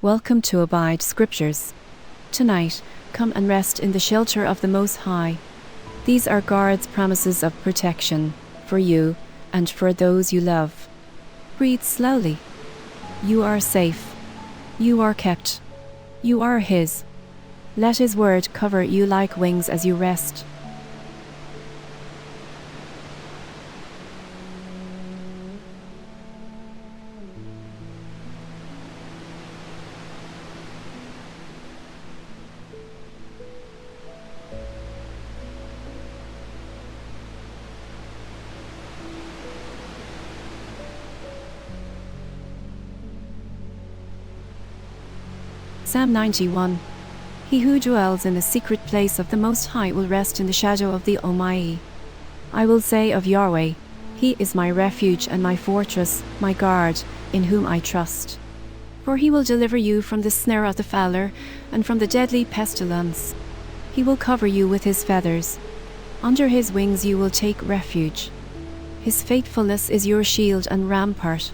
Welcome to Abide Scriptures. Tonight, come and rest in the shelter of the Most High. These are God's promises of protection for you and for those you love. Breathe slowly. You are safe. You are kept. You are His. Let His word cover you like wings as you rest. Psalm 91. He who dwells in the secret place of the Most High will rest in the shadow of the Almighty. I will say of Yahweh, He is my refuge and my fortress, my guard, in whom I trust. For He will deliver you from the snare of the fowler and from the deadly pestilence. He will cover you with His feathers. Under His wings you will take refuge. His faithfulness is your shield and rampart.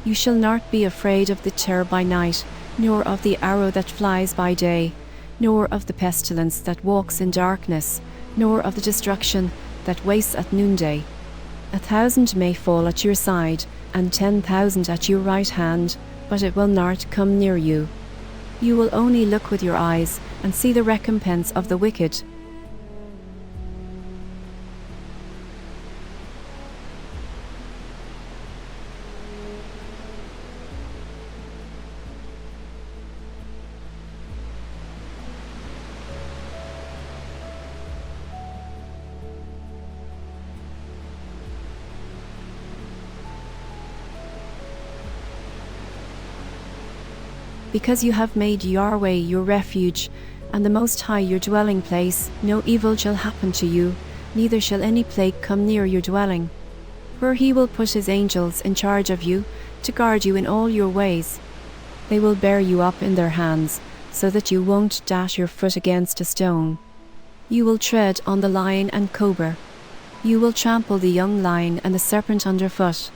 You shall not be afraid of the terror by night, nor of the arrow that flies by day, nor of the pestilence that walks in darkness, nor of the destruction that wastes at noonday. 1,000 may fall at your side, and 10,000 at your right hand, but it will not come near you. You will only look with your eyes, and see the recompense of the wicked. Because you have made Yahweh your refuge, and the Most High your dwelling place, no evil shall happen to you, neither shall any plague come near your dwelling. For He will put His angels in charge of you, to guard you in all your ways. They will bear you up in their hands, so that you won't dash your foot against a stone. You will tread on the lion and cobra. You will trample the young lion and the serpent underfoot.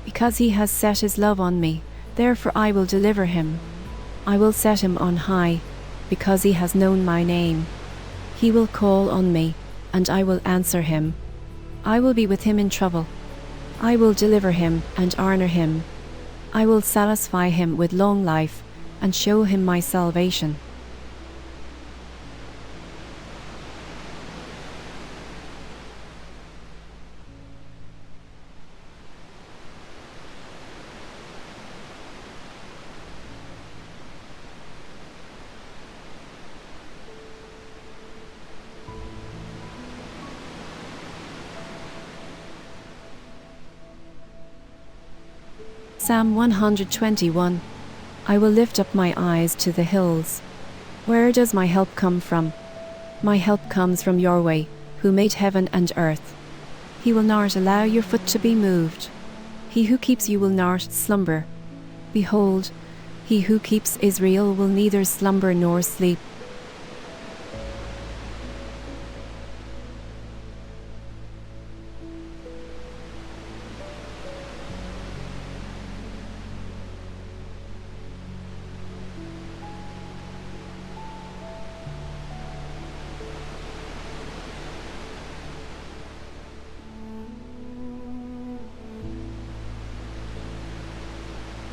Because He has set His love on me, therefore I will deliver him. I will set him on high, because he has known my name. He will call on me, and I will answer him. I will be with him in trouble. I will deliver him and honor him. I will satisfy him with long life, and show him my salvation. Psalm 121. I will lift up my eyes to the hills. Where does my help come from? My help comes from Yahweh, who made heaven and earth. He will not allow your foot to be moved. He who keeps you will not slumber. Behold, He who keeps Israel will neither slumber nor sleep.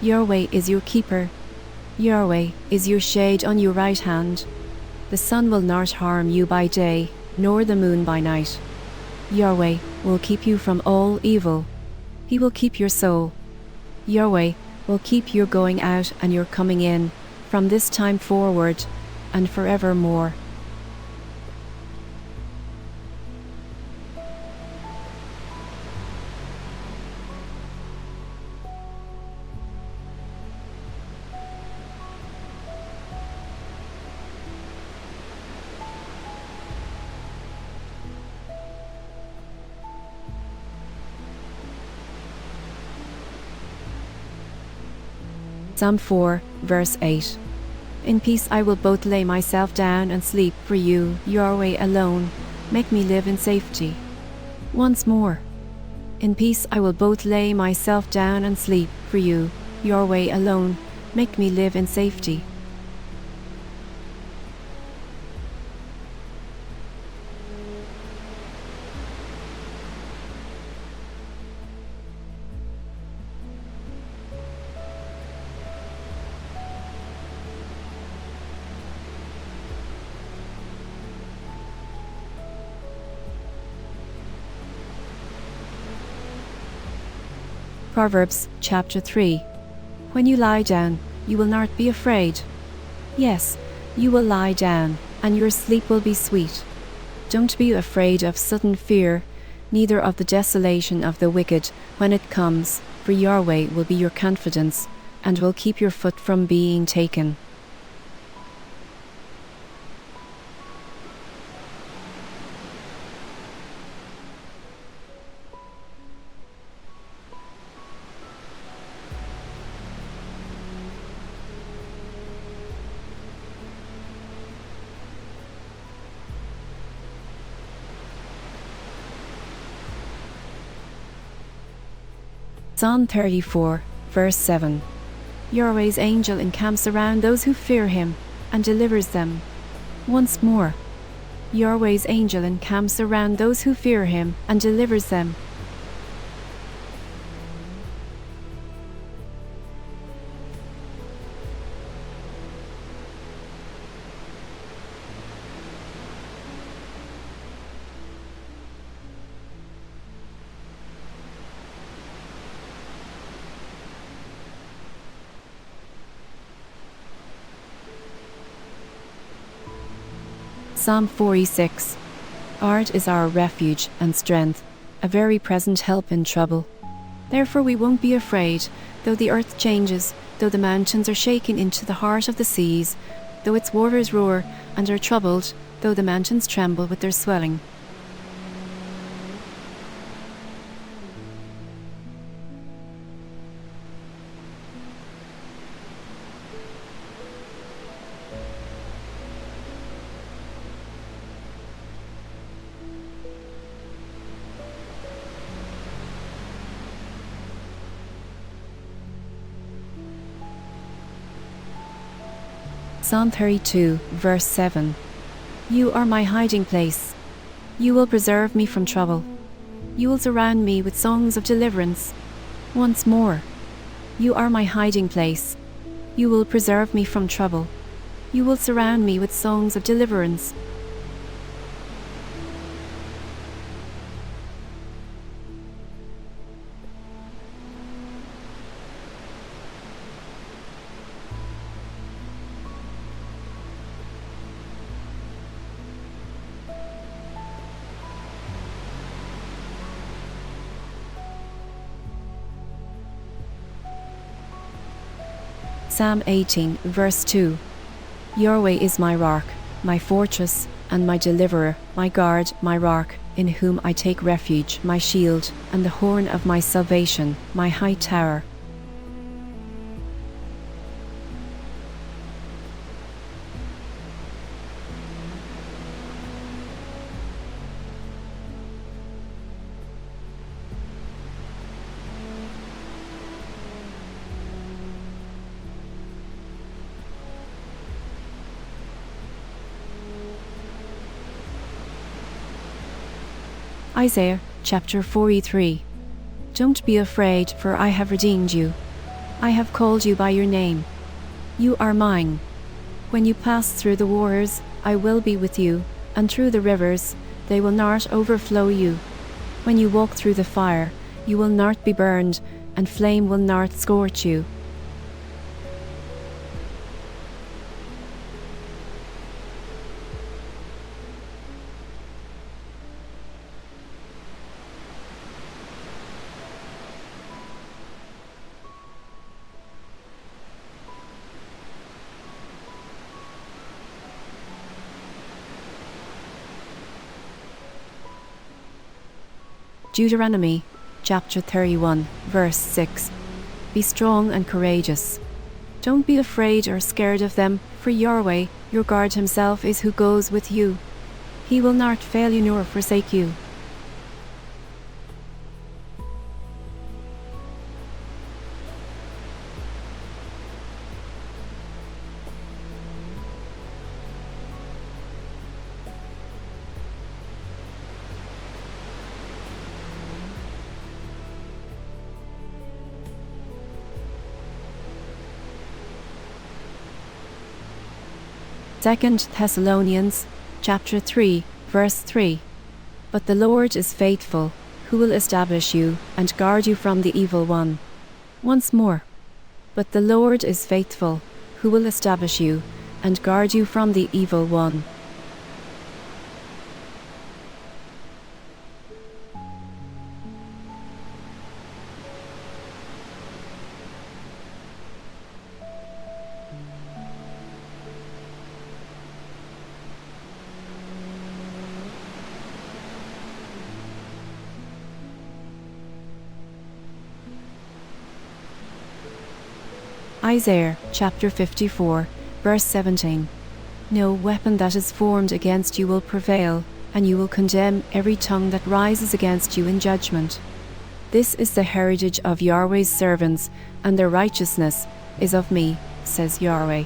Yahweh is your keeper. Yahweh is your shade on your right hand. The sun will not harm you by day, nor the moon by night. Yahweh will keep you from all evil. He will keep your soul. Yahweh will keep your going out and your coming in, from this time forward, and forevermore. Psalm 4, verse 8. In peace I will both lay myself down and sleep, for you, Yahweh alone, make me live in safety. Once more. In peace I will both lay myself down and sleep, for you, Yahweh alone, make me live in safety. Proverbs chapter 3. When you lie down, you will not be afraid. Yes, you will lie down, and your sleep will be sweet. Don't be afraid of sudden fear, neither of the desolation of the wicked when it comes, for Yahweh will be your confidence, and will keep your foot from being taken. Psalm 34, verse 7. Yahweh's angel encamps around those who fear him, and delivers them. Once more. Yahweh's angel encamps around those who fear him, and delivers them. Psalm 46. Art is our refuge and strength, a very present help in trouble. Therefore we won't be afraid, though the earth changes, though the mountains are shaken into the heart of the seas, though its waters roar and are troubled, though the mountains tremble with their swelling. Psalm 32, verse 7. You are my hiding place. You will preserve me from trouble. You will surround me with songs of deliverance. Once more. You are my hiding place. You will preserve me from trouble. You will surround me with songs of deliverance. Psalm 18, verse 2. Yahweh is my rock, my fortress, and my deliverer, my guard, my rock, in whom I take refuge, my shield, and the horn of my salvation, my high tower. Isaiah chapter 43. Don't be afraid, for I have redeemed you. I have called you by your name. You are mine. When you pass through the waters, I will be with you, and through the rivers, they will not overflow you. When you walk through the fire, You will not be burned, and flame will not scorch you. Deuteronomy chapter 31, verse 6. Be strong and courageous. Don't be afraid or scared of them, for Yahweh, your God himself, is who goes with you. He will not fail you nor forsake you. Second Thessalonians chapter 3, verse 3. But the Lord is faithful, who will establish you and guard you from the evil one. Once more. But the Lord is faithful, who will establish you and guard you from the evil one. Isaiah chapter 54, verse 17. No weapon that is formed against you will prevail, and you will condemn every tongue that rises against you in judgment. This is the heritage of Yahweh's servants, and their righteousness is of me, says Yahweh.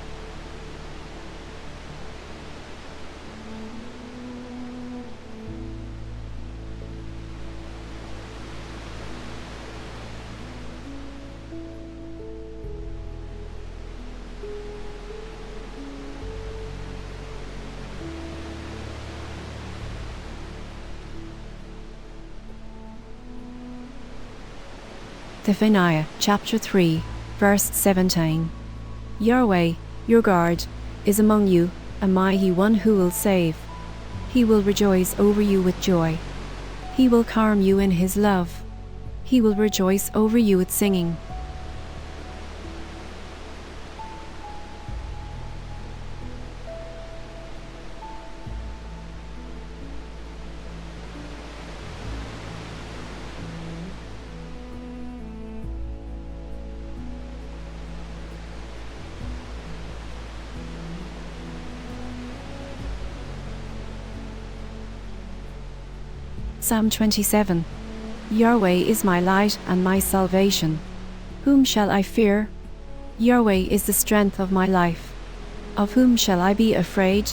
Zephaniah chapter 3, verse 17. Yahweh, your God, is among you, a mighty one who will save. He will rejoice over you with joy. He will calm you in his love. He will rejoice over you with singing. Psalm 27. Yahweh is my light and my salvation. Whom shall I fear? Yahweh is the strength of my life. Of whom shall I be afraid?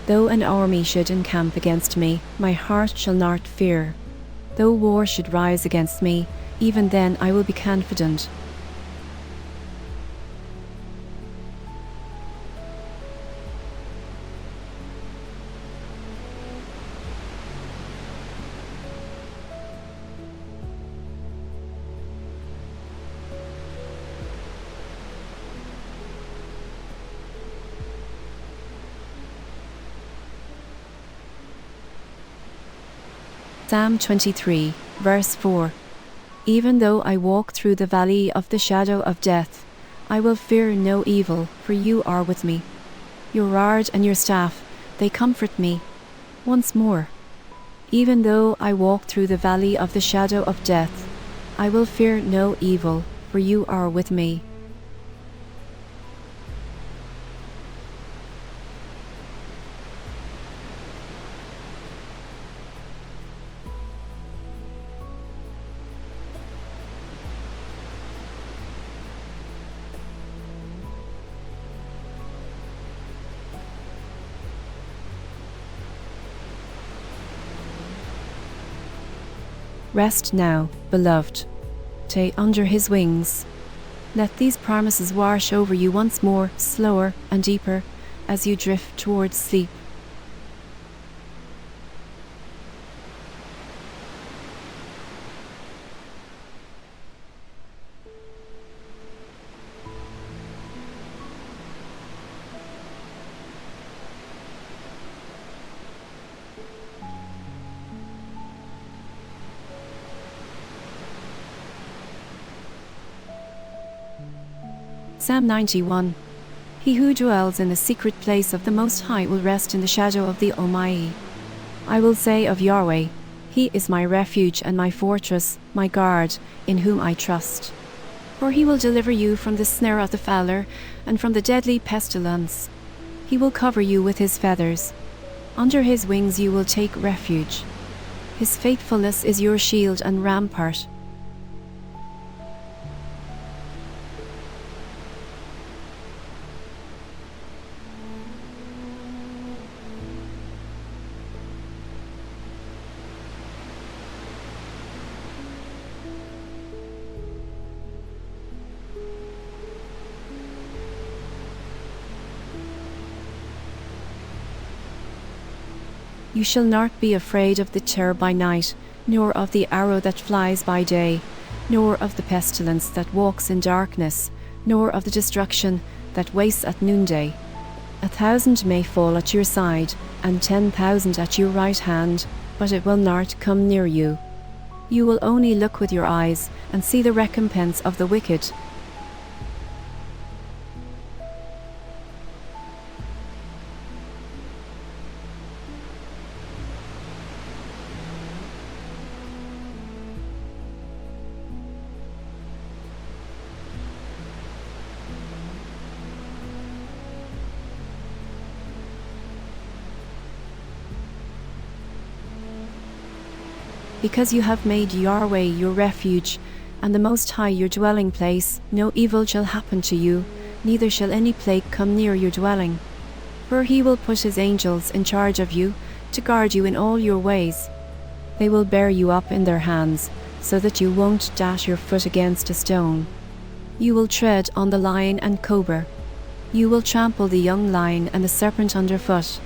Though an army should encamp against me, my heart shall not fear. Though war should rise against me, even then I will be confident. Psalm 23, verse 4. Even though I walk through the valley of the shadow of death, I will fear no evil, for you are with me. Your rod and your staff, they comfort me. Once more. Even though I walk through the valley of the shadow of death, I will fear no evil, for you are with me. Rest now, beloved. Stay under his wings. Let these promises wash over you once more, slower and deeper, as you drift towards sleep. Psalm 91. He who dwells in the secret place of the Most High will rest in the shadow of the Almighty. I will say of Yahweh, He is my refuge and my fortress, my guard, in whom I trust. For He will deliver you from the snare of the fowler and from the deadly pestilence. He will cover you with His feathers. Under His wings you will take refuge. His faithfulness is your shield and rampart. You shall not be afraid of the terror by night, nor of the arrow that flies by day, nor of the pestilence that walks in darkness, nor of the destruction that wastes at noonday. 1,000 may fall at your side, and 10,000 at your right hand, but it will not come near you. You will only look with your eyes, and see the recompense of the wicked. Because you have made Yahweh your refuge, and the Most High your dwelling place, no evil shall happen to you, neither shall any plague come near your dwelling. For He will put His angels in charge of you, to guard you in all your ways. They will bear you up in their hands, so that you won't dash your foot against a stone. You will tread on the lion and cobra. You will trample the young lion and the serpent underfoot.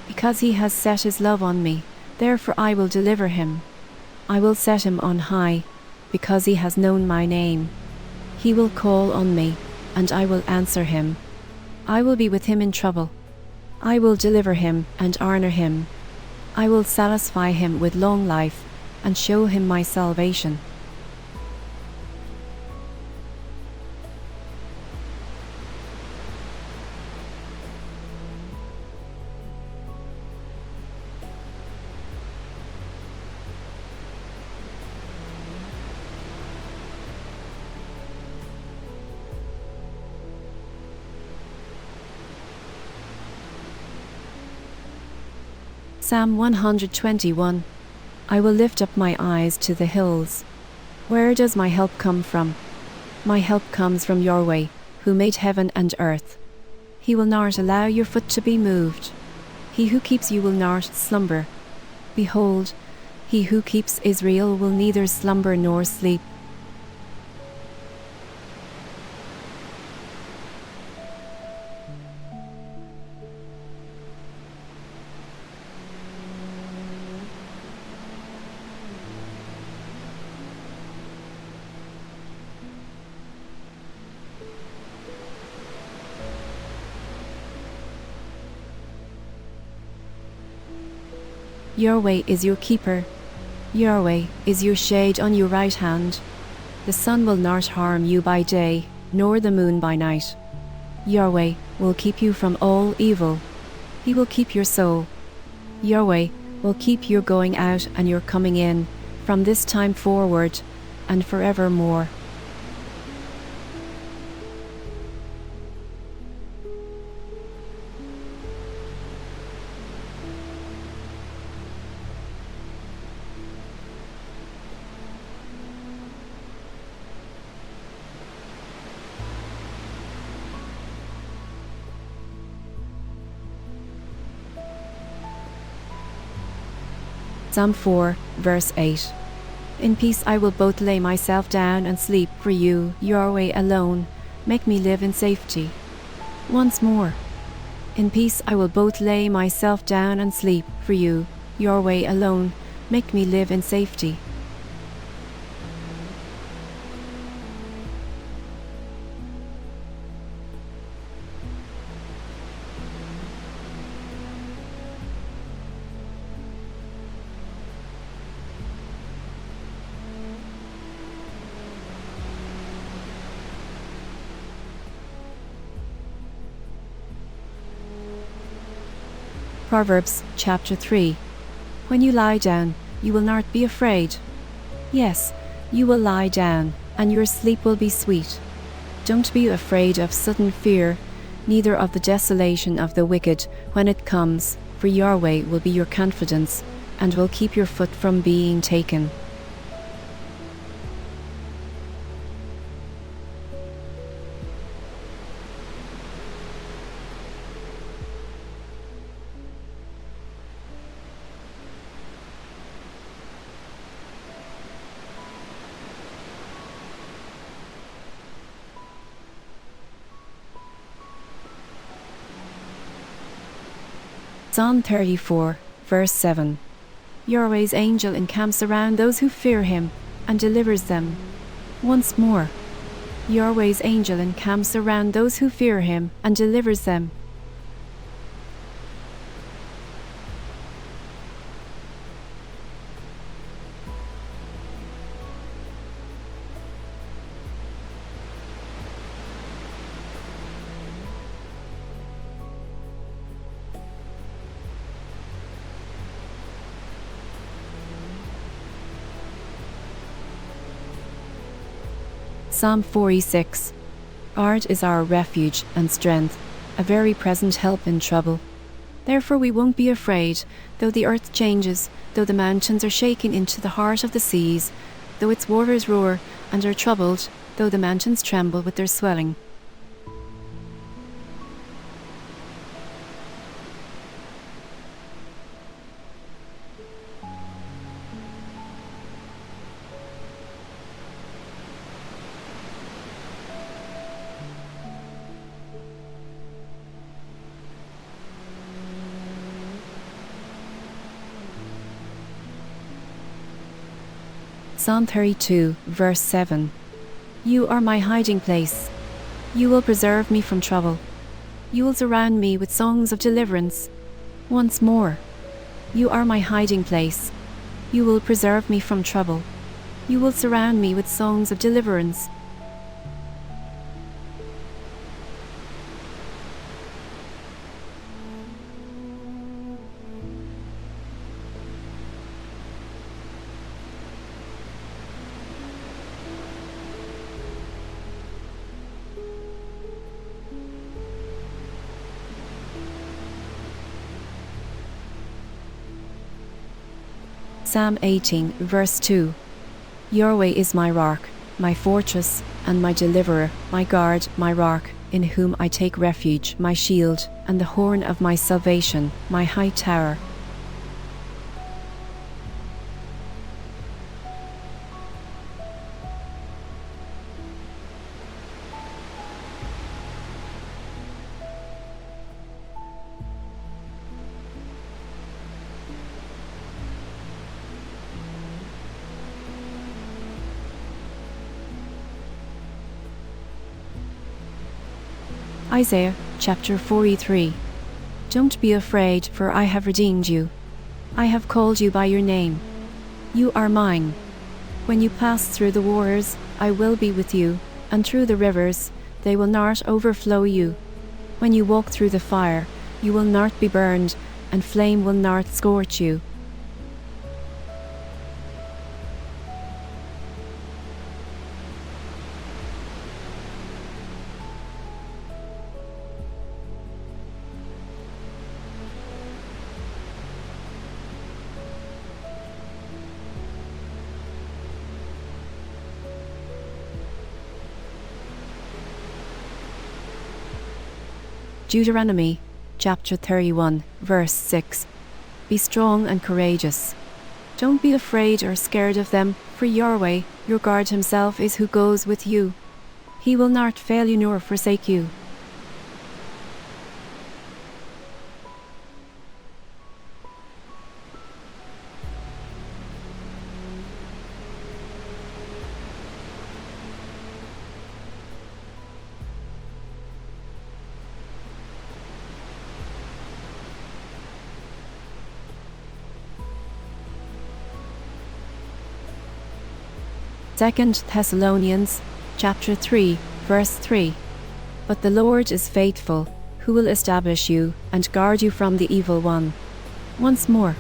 Because He has set His love on me, therefore I will deliver him. I will set him on high, because he has known my name. He will call on me, and I will answer him. I will be with him in trouble. I will deliver him and honor him. I will satisfy him with long life, and show him my salvation. Psalm 121. I will lift up my eyes to the hills. Where does my help come from? My help comes from Yahweh, who made heaven and earth. He will not allow your foot to be moved. He who keeps you will not slumber. Behold, he who keeps Israel will neither slumber nor sleep. Yahweh is your keeper. Yahweh is your shade on your right hand. The sun will not harm you by day, nor the moon by night. Yahweh will keep you from all evil. He will keep your soul. Yahweh will keep your going out and your coming in, from this time forward and forevermore. Psalm 4, verse 8. In peace I will both lay myself down and sleep, for you, Yahweh alone, make me live in safety. Once more. In peace I will both lay myself down and sleep, for you, your way alone, make me live in safety. Proverbs chapter 3. When you lie down, you will not be afraid. Yes, you will lie down, and your sleep will be sweet. Don't be afraid of sudden fear, neither of the desolation of the wicked when it comes, for Yahweh will be your confidence, and will keep your foot from being taken. Psalm 34, verse 7. Yahweh's angel encamps around those who fear him, and delivers them. Once more. Yahweh's angel encamps around those who fear him, and delivers them. Psalm 46. Art is our refuge and strength, a very present help in trouble. Therefore we won't be afraid, though the earth changes, though the mountains are shaken into the heart of the seas, though its waters roar and are troubled, though the mountains tremble with their swelling. Psalm 32, verse 7. You are my hiding place. You will preserve me from trouble. You will surround me with songs of deliverance. Once more. You are my hiding place. You will preserve me from trouble. You will surround me with songs of deliverance. Psalm 18, verse 2. Yahweh is my rock, my fortress, and my deliverer, my guard, my rock, in whom I take refuge, my shield, and the horn of my salvation, my high tower. Isaiah chapter 43. Don't be afraid, for I have redeemed you. I have called you by your name. You are mine. When you pass through the waters, I will be with you, and through the rivers, they will not overflow you. When you walk through the fire, you will not be burned, and flame will not scorch you. Deuteronomy chapter 31, verse 6. Be strong and courageous. Don't be afraid or scared of them, for Yahweh, your God himself, is who goes with you. He will not fail you nor forsake you. 2 Thessalonians chapter 3, verse 3. But the Lord is faithful, who will establish you and guard you from the evil one. Once more.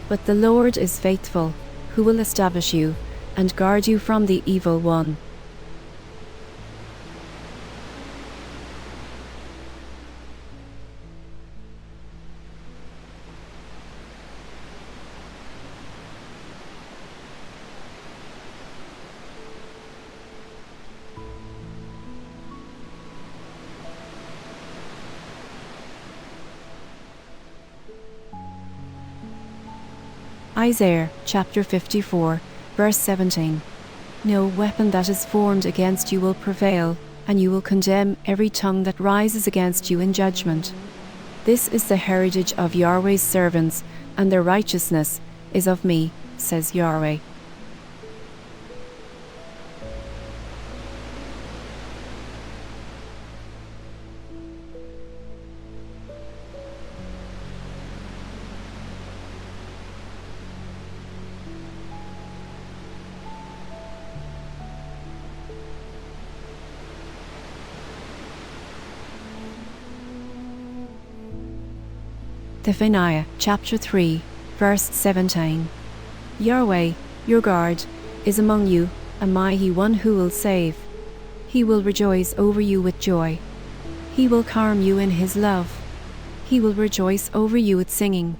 But the Lord is faithful, who will establish you and guard you from the evil one. Isaiah chapter 54, verse 17. No weapon that is formed against you will prevail, and you will condemn every tongue that rises against you in judgment. This is the heritage of Yahweh's servants, and their righteousness is of me, says Yahweh. Zephaniah chapter 3, verse 17. Yahweh, your guard, is among you, a mighty one who will save. He will rejoice over you with joy. He will calm you in his love. He will rejoice over you with singing.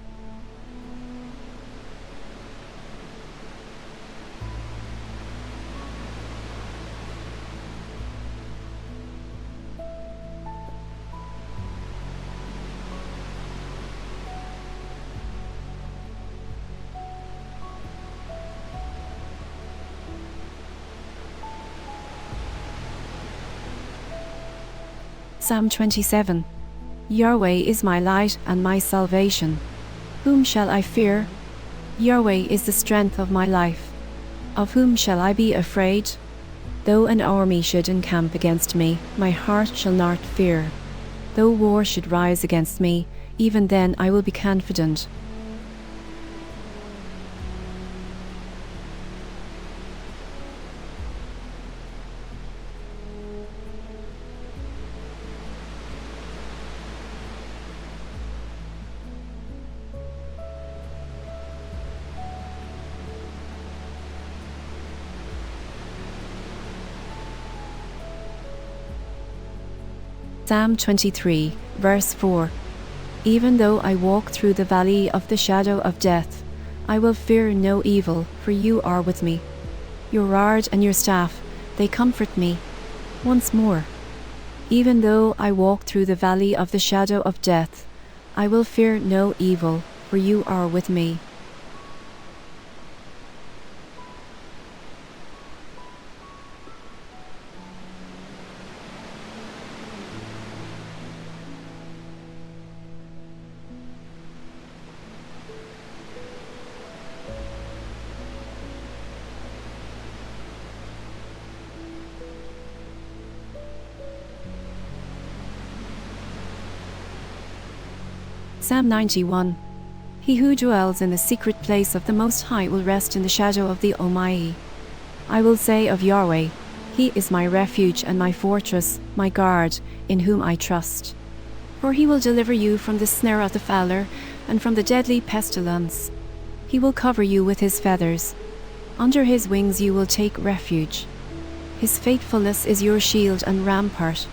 Psalm 27. Yahweh is my light and my salvation. Whom shall I fear? Yahweh is the strength of my life. Of whom shall I be afraid? Though an army should encamp against me, my heart shall not fear. Though war should rise against me, even then I will be confident. Psalm 23, verse 4. Even though I walk through the valley of the shadow of death, I will fear no evil, for you are with me. Your rod and your staff, they comfort me. Once more. Even though I walk through the valley of the shadow of death, I will fear no evil, for you are with me. Psalm 91. He who dwells in the secret place of the Most High will rest in the shadow of the Almighty. I will say of Yahweh, He is my refuge and my fortress, my guard, in whom I trust. For he will deliver you from the snare of the fowler and from the deadly pestilence. He will cover you with his feathers. Under his wings you will take refuge. His faithfulness is your shield and rampart.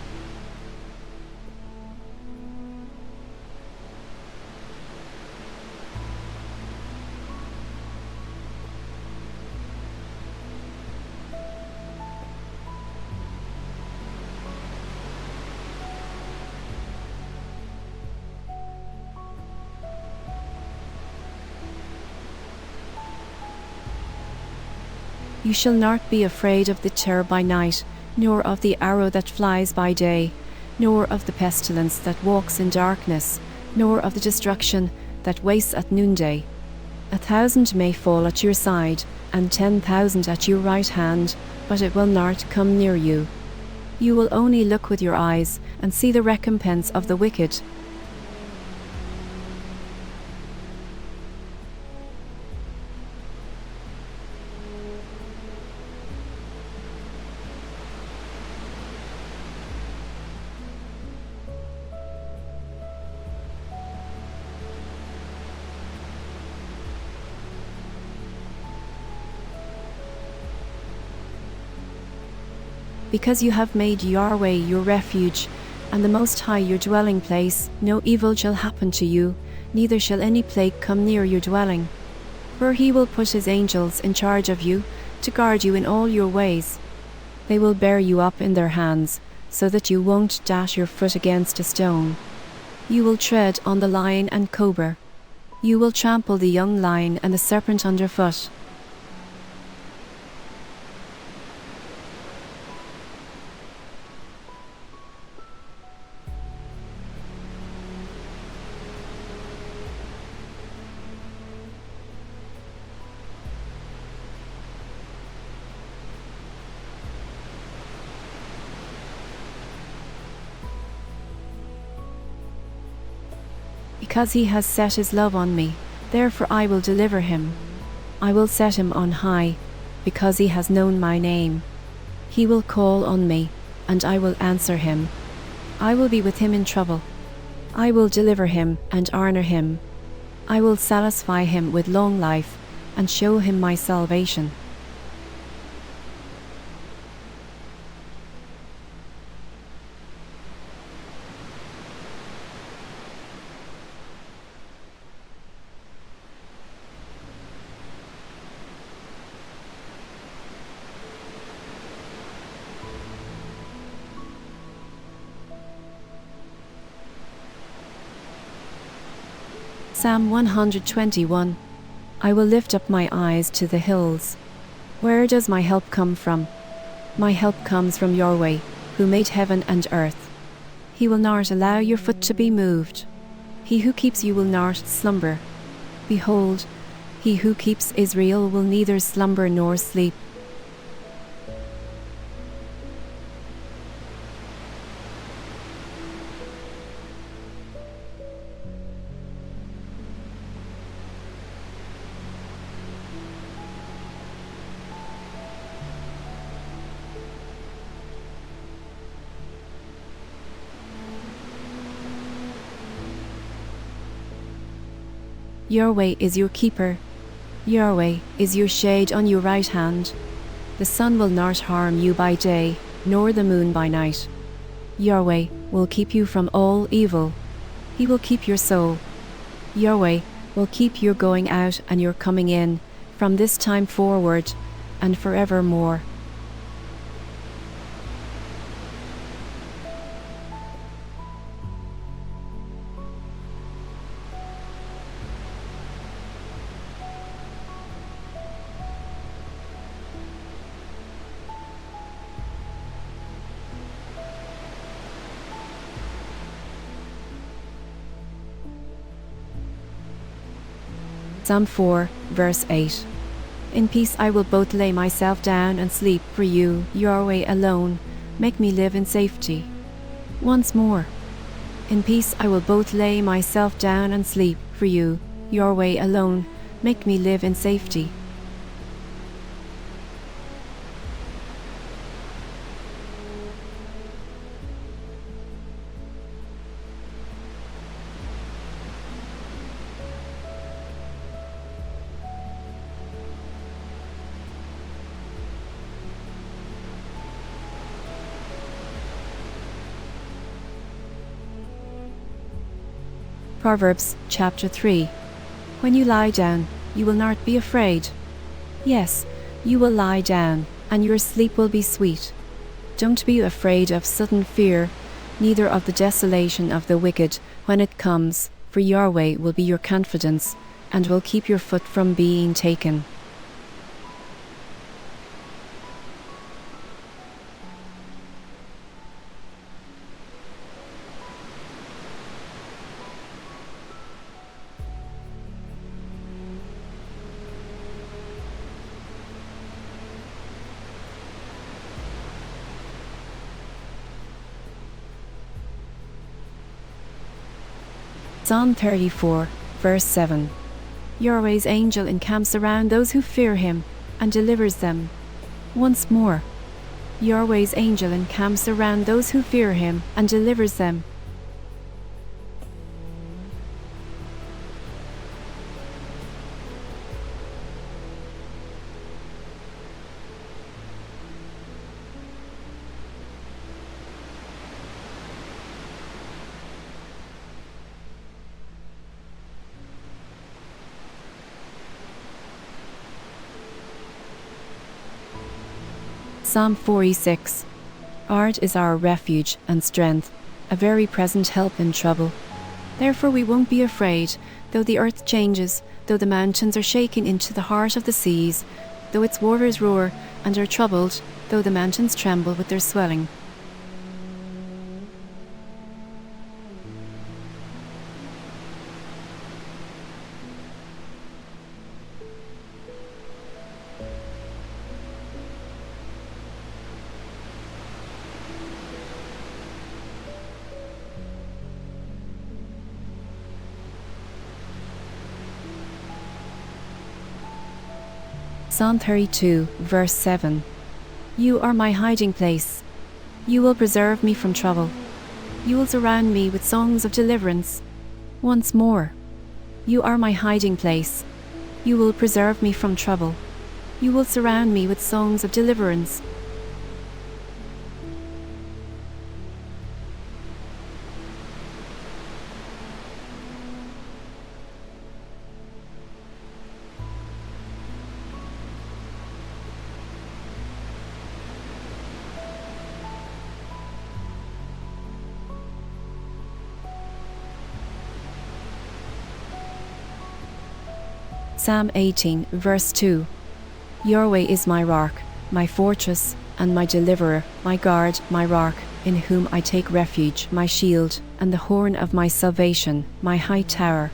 You shall not be afraid of the terror by night, nor of the arrow that flies by day, nor of the pestilence that walks in darkness, nor of the destruction that wastes at noonday. 1,000 may fall at your side, and 10,000 at your right hand, but it will not come near you. You will only look with your eyes, and see the recompense of the wicked. Because you have made Yahweh your refuge, and the Most High your dwelling place, no evil shall happen to you, neither shall any plague come near your dwelling. For he will put his angels in charge of you, to guard you in all your ways. They will bear you up in their hands, so that you won't dash your foot against a stone. You will tread on the lion and cobra. You will trample the young lion and the serpent underfoot. Because he has set his love on me, therefore I will deliver him. I will set him on high, because he has known my name. He will call on me, and I will answer him. I will be with him in trouble. I will deliver him and honor him. I will satisfy him with long life, and show him my salvation. Psalm 121. I will lift up my eyes to the hills. Where does my help come from? My help comes from Yahweh, who made heaven and earth. He will not allow your foot to be moved. He who keeps you will not slumber. Behold, he who keeps Israel will neither slumber nor sleep. Yahweh is your keeper. Yahweh is your shade on your right hand. The sun will not harm you by day, nor the moon by night. Yahweh will keep you from all evil. He will keep your soul. Yahweh will keep your going out and your coming in, from this time forward and forevermore. Psalm 4, verse 8. In peace I will both lay myself down and sleep, for you, Yahweh alone, make me live in safety. Once more. In peace I will both lay myself down and sleep, for you, Yahweh alone, make me live in safety. Proverbs chapter 3. When you lie down, you will not be afraid. Yes, you will lie down, and your sleep will be sweet. Don't be afraid of sudden fear, neither of the desolation of the wicked when it comes, for Yahweh will be your confidence, and will keep your foot from being taken. Psalm 34, verse 7. Yahweh's angel encamps around those who fear him, and delivers them. Once more. Yahweh's angel encamps around those who fear him, and delivers them. Psalm 46. Art is our refuge and strength, a very present help in trouble. Therefore we won't be afraid, though the earth changes, though the mountains are shaken into the heart of the seas, though its waters roar and are troubled, though the mountains tremble with their swelling. Psalm 32, verse 7. You are my hiding place. You will preserve me from trouble. You will surround me with songs of deliverance. Once more. You are my hiding place. You will preserve me from trouble. You will surround me with songs of deliverance. Psalm 18, verse 2. Yahweh is my rock, my fortress, and my deliverer, my guard, my rock, in whom I take refuge, my shield, and the horn of my salvation, my high tower.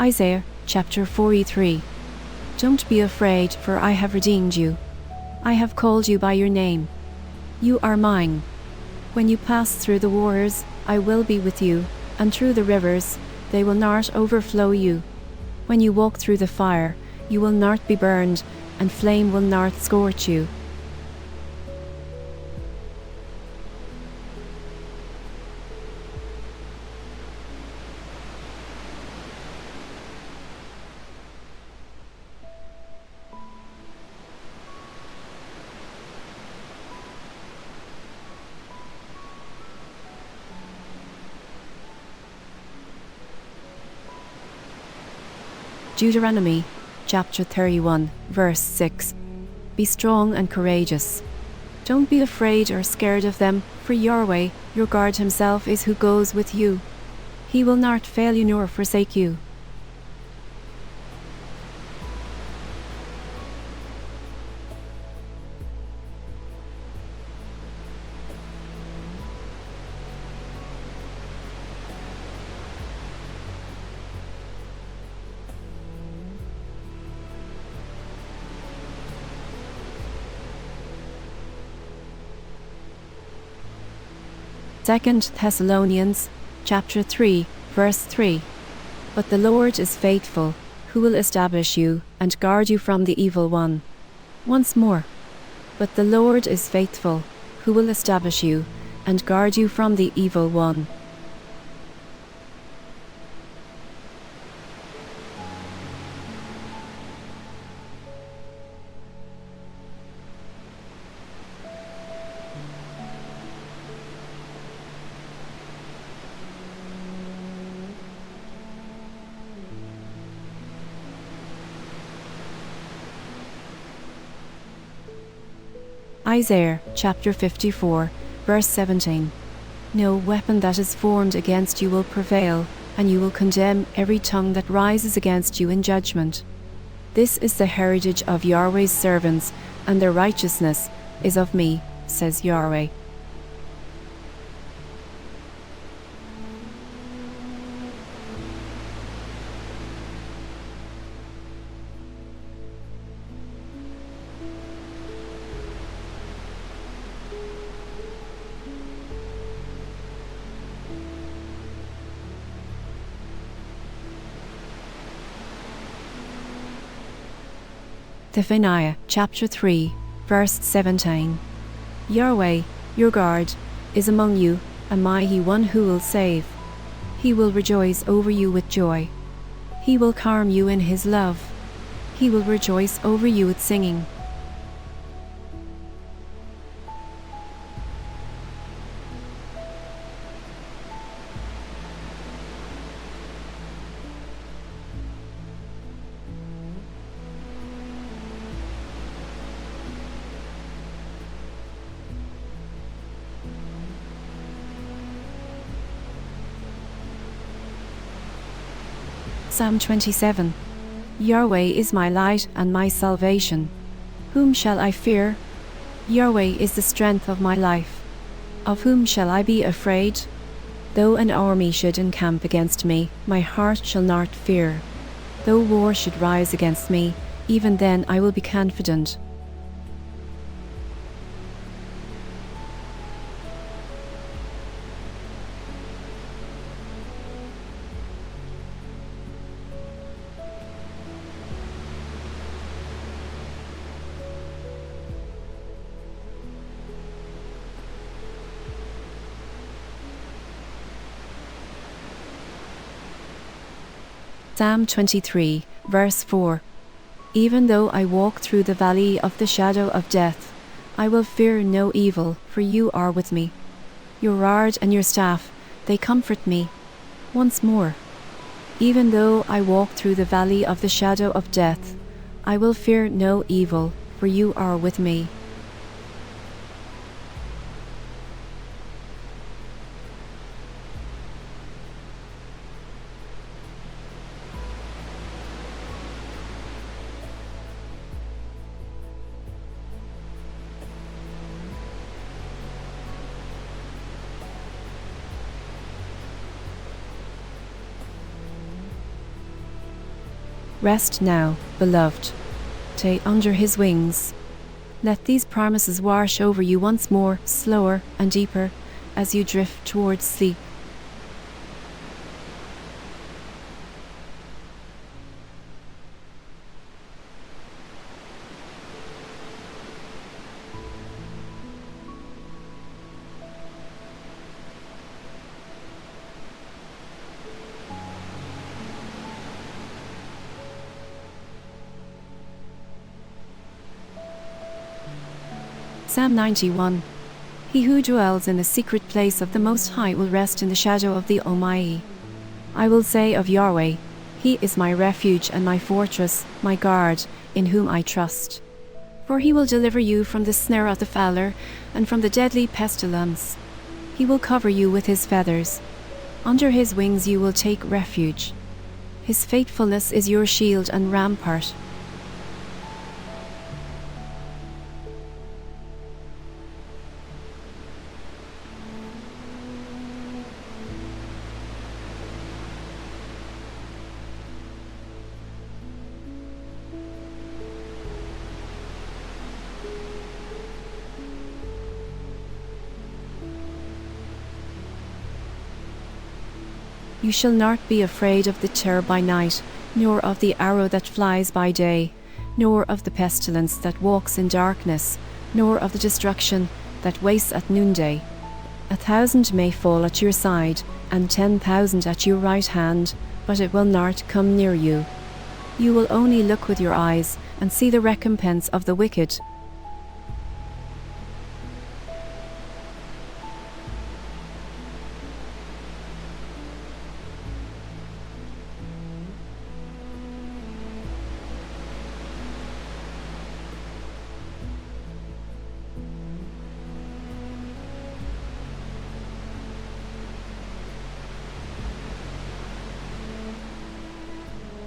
Isaiah chapter 43. Don't be afraid, for I have redeemed you. I have called you by your name. You are mine. When you pass through the waters, I will be with you, and through the rivers, they will not overflow you. When you walk through the fire, you will not be burned, and flame will not scorch you. Deuteronomy chapter 31, verse 6. Be strong and courageous. Don't be afraid or scared of them, for Yahweh, your guard himself, is who goes with you. He will not fail you nor forsake you. Second Thessalonians chapter 3, verse 3. But the Lord is faithful, who will establish you and guard you from the evil one. Once more. But the Lord is faithful, who will establish you and guard you from the evil one. Isaiah chapter 54, verse 17. No weapon that is formed against you will prevail, and you will condemn every tongue that rises against you in judgment. This is the heritage of Yahweh's servants, and their righteousness is of me, says Yahweh. Zephaniah chapter 3, verse 17. Yahweh, your guard, is among you, a mighty one who will save. He will rejoice over you with joy. He will calm you in his love. He will rejoice over you with singing. Psalm 27. Yahweh is my light and my salvation. Whom shall I fear? Yahweh is the strength of my life. Of whom shall I be afraid? Though an army should encamp against me, my heart shall not fear. Though war should rise against me, even then I will be confident. Psalm 23, verse 4. Even though I walk through the valley of the shadow of death, I will fear no evil, for you are with me. Your rod and your staff, they comfort me. Once more. Even though I walk through the valley of the shadow of death, I will fear no evil, for you are with me. Rest now, beloved. Stay under his wings. Let these promises wash over you once more, slower and deeper, as you drift towards sleep. Psalm 91. He who dwells in the secret place of the Most High will rest in the shadow of the Almighty. I will say of Yahweh, He is my refuge and my fortress, my guard, in whom I trust. For he will deliver you from the snare of the fowler and from the deadly pestilence. He will cover you with his feathers. Under his wings you will take refuge. His faithfulness is your shield and rampart. You shall not be afraid of the terror by night, nor of the arrow that flies by day, nor of the pestilence that walks in darkness, nor of the destruction that wastes at noonday. 1,000 may fall at your side, and 10,000 at your right hand, but it will not come near you. You will only look with your eyes, and see the recompense of the wicked.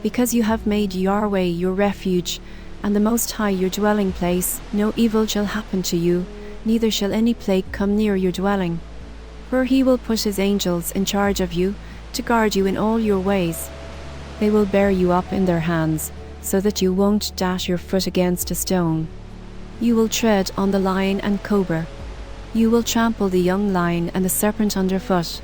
Because you have made Yahweh your refuge, and the Most High your dwelling place, no evil shall happen to you, neither shall any plague come near your dwelling. For he will put his angels in charge of you, to guard you in all your ways. They will bear you up in their hands, so that you won't dash your foot against a stone. You will tread on the lion and cobra. You will trample the young lion and the serpent underfoot.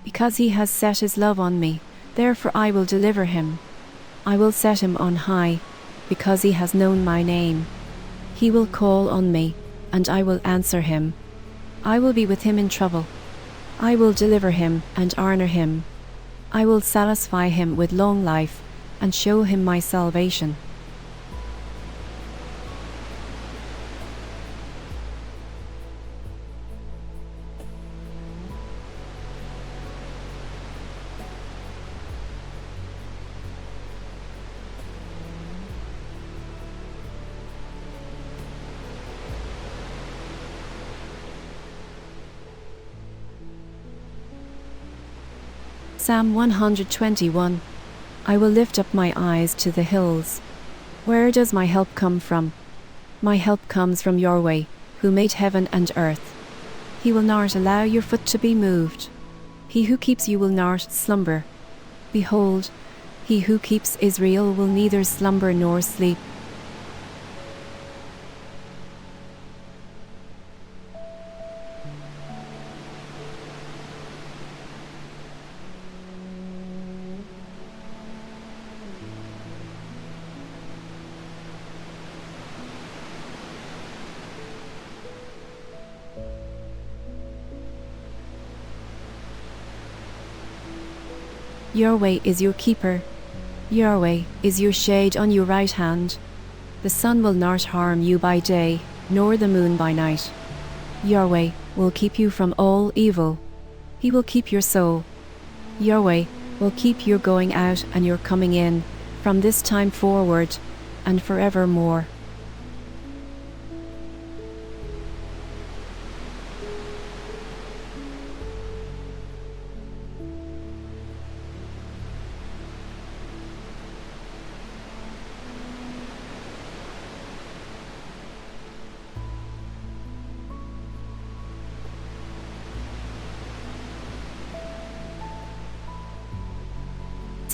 Because he has set his love on me, therefore I will deliver him. I will set him on high, because he has known my name. He will call on me, and I will answer him. I will be with him in trouble. I will deliver him and honor him. I will satisfy him with long life, and show him my salvation. Psalm 121. I will lift up my eyes to the hills. Where does my help come from? My help comes from Yahweh, who made heaven and earth. He will not allow your foot to be moved. He who keeps you will not slumber. Behold, he who keeps Israel will neither slumber nor sleep. Yahweh is your keeper. Yahweh is your shade on your right hand. The sun will not harm you by day, nor the moon by night. Yahweh will keep you from all evil. He will keep your soul. Yahweh will keep your going out and your coming in, from this time forward, and forevermore.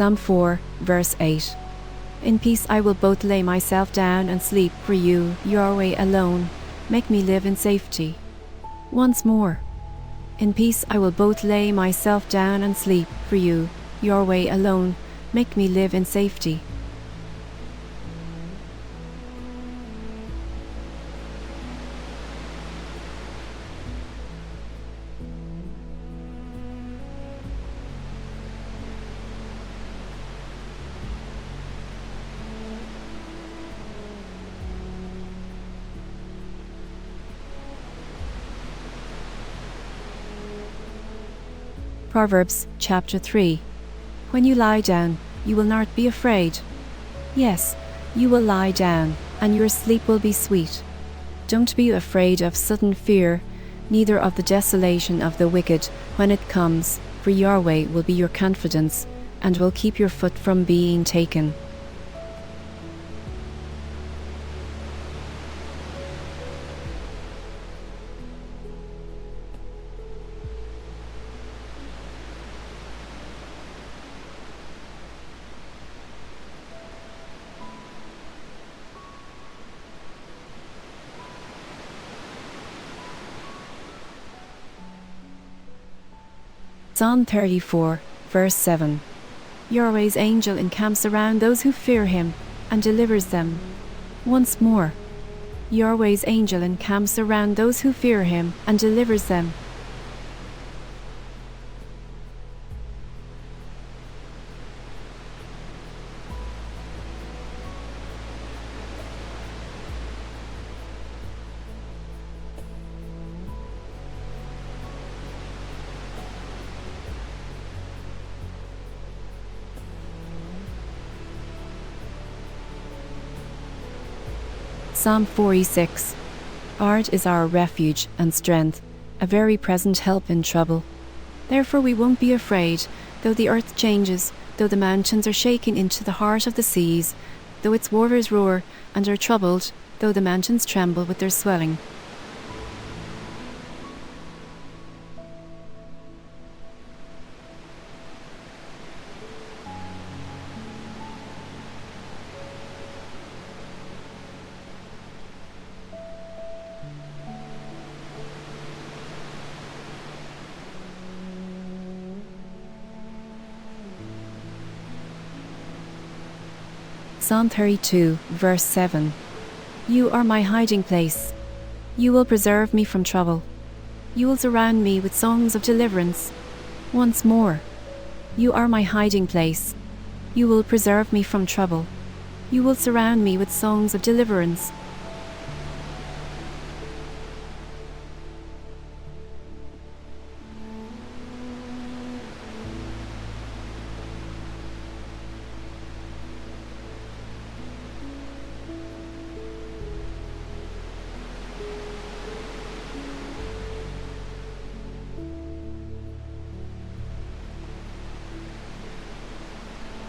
Psalm 4, verse 8. In peace I will both lay myself down and sleep, for you, Yahweh alone, make me live in safety. Once more. In peace I will both lay myself down and sleep, for you, Yahweh alone, make me live in safety. Proverbs chapter 3. When you lie down, you will not be afraid. Yes, you will lie down, and your sleep will be sweet. Don't be afraid of sudden fear, neither of the desolation of the wicked when it comes, for Yahweh will be your confidence, and will keep your foot from being taken. Psalm 34, verse 7. Yahweh's angel encamps around those who fear him, and delivers them. Once more. Yahweh's angel encamps around those who fear him, and delivers them. Psalm 46. Art is our refuge and strength, a very present help in trouble. Therefore we won't be afraid, though the earth changes, though the mountains are shaken into the heart of the seas, though its waters roar and are troubled, though the mountains tremble with their swelling. Psalm 32, verse 7. You are my hiding place. You will preserve me from trouble. You will surround me with songs of deliverance. Once more. You are my hiding place. You will preserve me from trouble. You will surround me with songs of deliverance.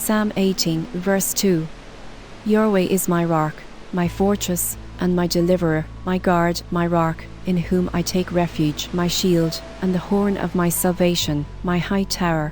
Psalm 18, verse 2. Yahweh is my rock, my fortress, and my deliverer, my guard, my rock, in whom I take refuge, my shield, and the horn of my salvation, my high tower.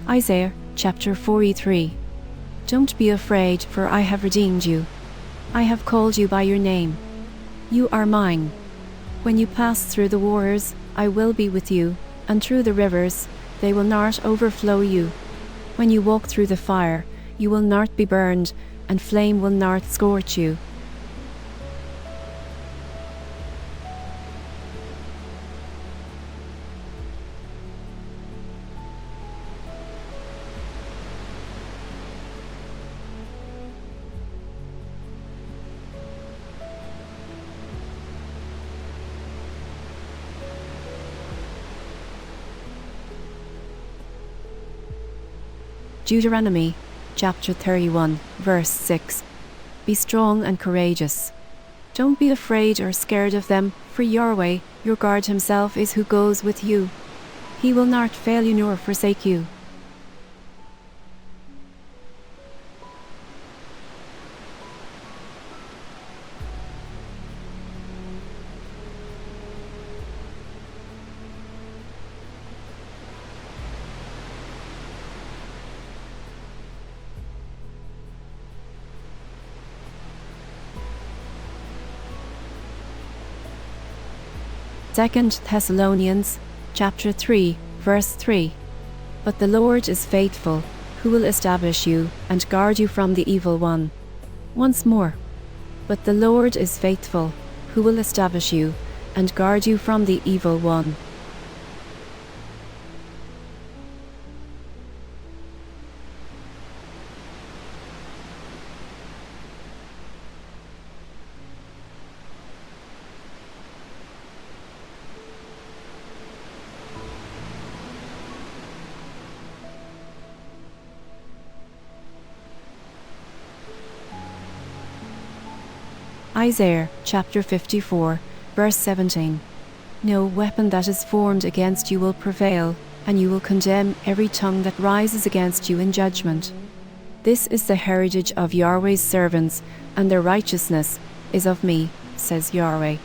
Isaiah chapter 43. Don't be afraid, for I have redeemed you. I have called you by your name. You are mine. When you pass through the waters, I will be with you, and through the rivers, they will not overflow you. When you walk through the fire, you will not be burned, and flame will not scorch you. Deuteronomy chapter 31, verse 6. Be strong and courageous. Don't be afraid or scared of them, for Yahweh, your God himself, is who goes with you. He will not fail you nor forsake you. Second Thessalonians chapter 3, verse 3. But the Lord is faithful, who will establish you and guard you from the evil one. Once more. But the Lord is faithful, who will establish you and guard you from the evil one. Isaiah chapter 54, verse 17. No weapon that is formed against you will prevail, and you will condemn every tongue that rises against you in judgment. This is the heritage of Yahweh's servants, and their righteousness is of me, says Yahweh.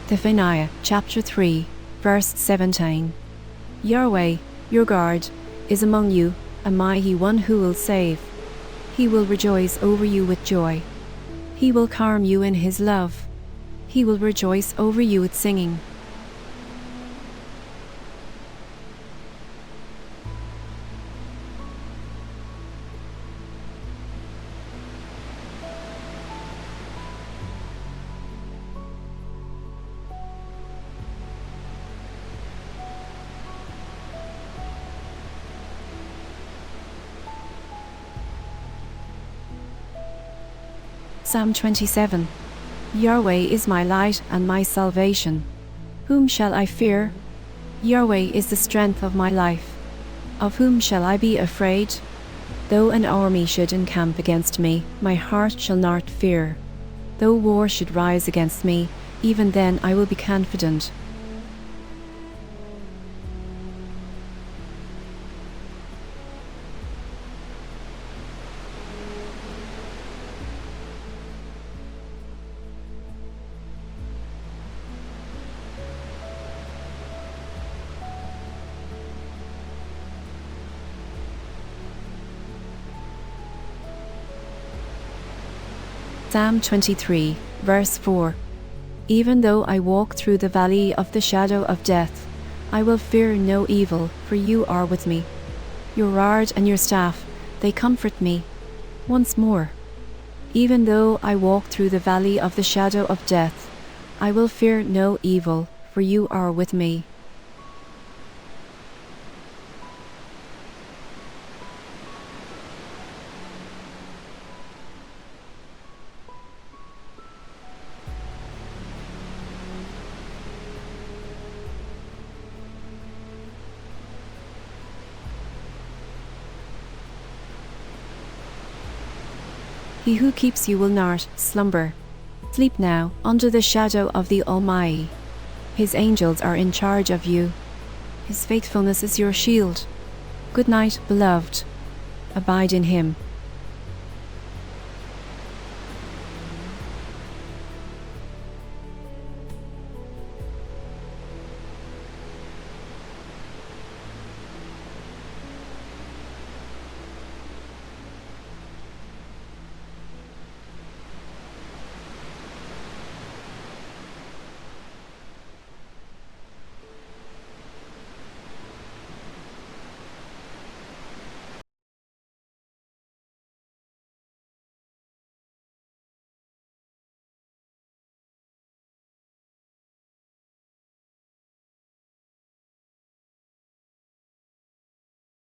Zephaniah chapter 3, verse 17. Yahweh, your guard, is among you, a mighty one who will save. He will rejoice over you with joy. He will calm you in his love. He will rejoice over you with singing. Psalm 27. Yahweh is my light and my salvation. Whom shall I fear? Yahweh is the strength of my life. Of whom shall I be afraid? Though an army should encamp against me, my heart shall not fear. Though war should rise against me, even then I will be confident. Psalm 23, verse 4. Even though I walk through the valley of the shadow of death, I will fear no evil, for you are with me. Your rod and your staff, they comfort me. Once more. Even though I walk through the valley of the shadow of death, I will fear no evil, for you are with me. He who keeps you will not slumber. Sleep now under the shadow of the Almighty. His angels are in charge of you. His faithfulness is your shield. Good night, beloved. Abide in him.